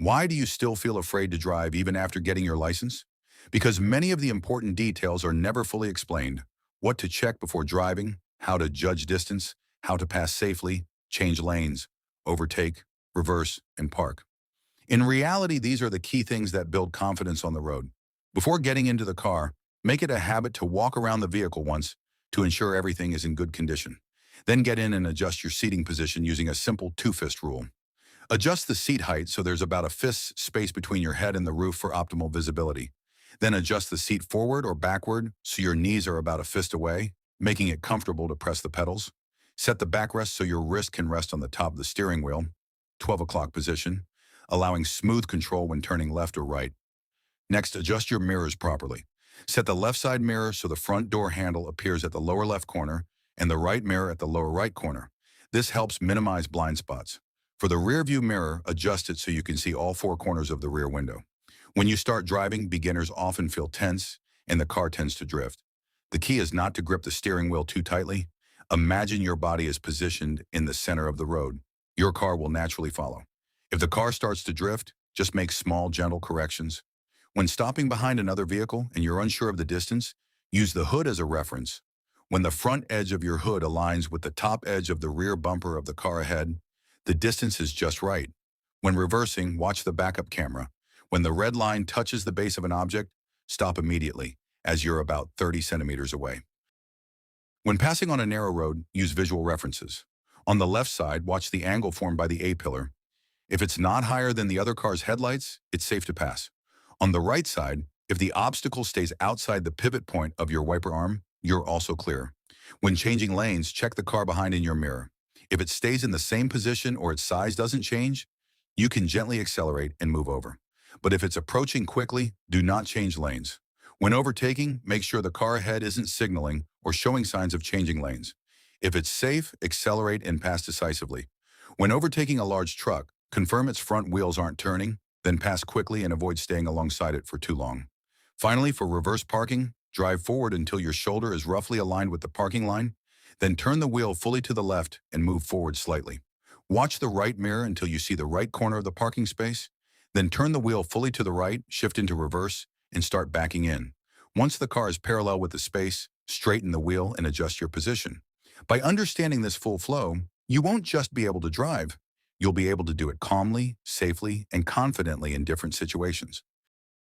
Why do you still feel afraid to drive even after getting your license? Because many of the important details are never fully explained. What to check before driving, how to judge distance, how to pass safely, change lanes, overtake, reverse, and park. In reality, these are the key things that build confidence on the road. Before getting into the car, make it a habit to walk around the vehicle once to ensure everything is in good condition. Then get in and adjust your seating position using a simple two-fist rule. Adjust the seat height so there's about a fist space between your head and the roof for optimal visibility. Then adjust the seat forward or backward so your knees are about a fist away, making it comfortable to press the pedals. Set the backrest so your wrist can rest on the top of the steering wheel, 12 o'clock position, allowing smooth control when turning left or right. Next, adjust your mirrors properly. Set the left side mirror so the front door handle appears at the lower left corner and the right mirror at the lower right corner. This helps minimize blind spots. For the rear view mirror, adjust it so you can see all four corners of the rear window. When you start driving, beginners often feel tense and the car tends to drift. The key is not to grip the steering wheel too tightly. Imagine your body is positioned in the center of the road. Your car will naturally follow. If the car starts to drift, just make small, gentle corrections. When stopping behind another vehicle and you're unsure of the distance, use the hood as a reference. When the front edge of your hood aligns with the top edge of the rear bumper of the car ahead, the distance is just right. When reversing, watch the backup camera. When the red line touches the base of an object, stop immediately, as you're about 30 centimeters away. When passing on a narrow road, use visual references. On the left side, watch the angle formed by the A-pillar. If it's not higher than the other car's headlights, it's safe to pass. On the right side, if the obstacle stays outside the pivot point of your wiper arm, you're also clear. When changing lanes, check the car behind in your mirror. If it stays in the same position or its size doesn't change, you can gently accelerate and move over. But if it's approaching quickly, do not change lanes. When overtaking, make sure the car ahead isn't signaling or showing signs of changing lanes. If it's safe, accelerate and pass decisively. When overtaking a large truck, confirm its front wheels aren't turning, then pass quickly and avoid staying alongside it for too long. Finally, for reverse parking, drive forward until your shoulder is roughly aligned with the parking line, then turn the wheel fully to the left and move forward slightly. Watch the right mirror until you see the right corner of the parking space, then turn the wheel fully to the right, shift into reverse, and start backing in. Once the car is parallel with the space, straighten the wheel and adjust your position. By understanding this full flow, you won't just be able to drive, you'll be able to do it calmly, safely, and confidently in different situations.